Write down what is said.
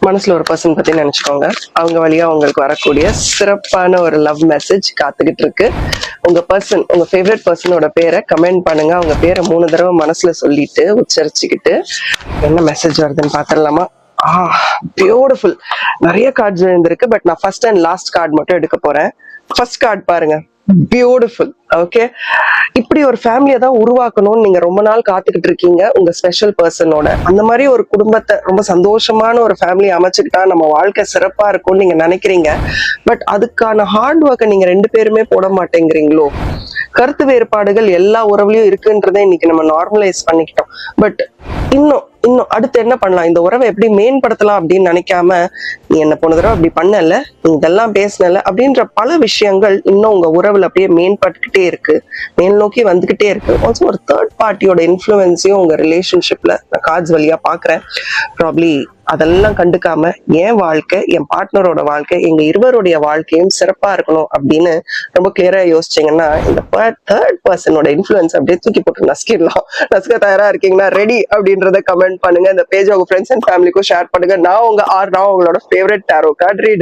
மனசுல ஒரு பர்சன் பத்தி நினைச்சுக்கோங்க. அவங்க வழியா உங்களுக்கு வரக்கூடிய சிறப்பான ஒரு லவ் மெசேஜ் காத்துக்கிட்டு இருக்கு. உங்க பர்சன், உங்க ஃபேவரட் பர்சனோட பேரை கமெண்ட் பண்ணுங்க. அவங்க பேரை 3 தடவை மனசுல சொல்லிட்டு உச்சரிச்சுக்கிட்டு என்ன மெசேஜ் வருதுன்னு பாத்திரலாமா? பியூட்டிஃபுல். நிறைய கார்ட்ஸ் இருந்திருக்கு. பட் நான் ஃபர்ஸ்ட் அண்ட் லாஸ்ட் கார்டு மட்டும் எடுக்க போறேன். ஃபர்ஸ்ட் கார்டு பாருங்க. பியூட்டிஃபுல். ஓகே, இப்படி ஒரு ஃபேமிலியை தான் உருவாக்கணும்னு நீங்க ரொம்ப நாள் காத்துக்கிட்டு இருக்கீங்க உங்க ஸ்பெஷல் பர்சனோட. அந்த மாதிரி ஒரு குடும்பத்தை, ரொம்ப சந்தோஷமான ஒரு ஃபேமிலி அமைச்சுக்கிட்டா நம்ம வாழ்க்கை சிறப்பா இருக்கும்னு நீங்க நினைக்கிறீங்க. பட் அதுக்கான ஹார்ட் ஒர்க்கை நீங்க 2 பேருமே போட மாட்டேங்கிறீங்களோ? கருத்து வேறுபாடுகள் எல்லா உறவுலயும் இருக்குன்றதை இன்னைக்கு நம்ம நார்மலைஸ் பண்ணிக்கிட்டோம். பட் இன்னும் அடுத்து என்ன பண்ணலாம், இந்த உறவை எப்படி மேம்படுத்தலாம் அப்படின்னு நினைக்காம, நீ என்ன போன தடவை அப்படி பண்ணல, நீ இதெல்லாம் பேசினல அப்படின்ற பல விஷயங்கள் இன்னும் உங்க உறவுல அப்படியே மேம்பட்டுக்கிட்டே இருக்கு, மேல் நோக்கி வந்துகிட்டே இருக்கு. ஆல்சோ ஒரு தேர்ட் பார்ட்டியோட இன்ஃப்ளூயன்ஸையும் உங்க ரிலேஷன்ஷிப்ல நான் கார்ட்ஸ் வழியா பாக்குறேன். ப்ராப்ளி அதெல்லாம் கண்டுக்காம என் வாழ்க்கை, என் பார்ட்னரோட வாழ்க்கை, எங்க இருவருடைய வாழ்க்கையும் சிறப்பா இருக்கணும் அப்படின்னு ரொம்ப கிளியரா யோசிச்சீங்கன்னா இந்த தேர்ட் பர்சனோட இன்ஃப்ளூயன்ஸ் அப்படியே தூக்கி போட்டு நசுக்க தயாரா இருக்கீங்கன்னா ரெடி அப்படின்றத கமெண்ட் பண்ணுங்க. இந்த பேஜ் உங்க ஃப்ரெண்ட்ஸ் அண்ட் ஃபேமிலிக்கும் ஷேர் பண்ணுங்க. நான் உங்களோட ஃபேவரட் டாரோ கார்ட் ரீடர்.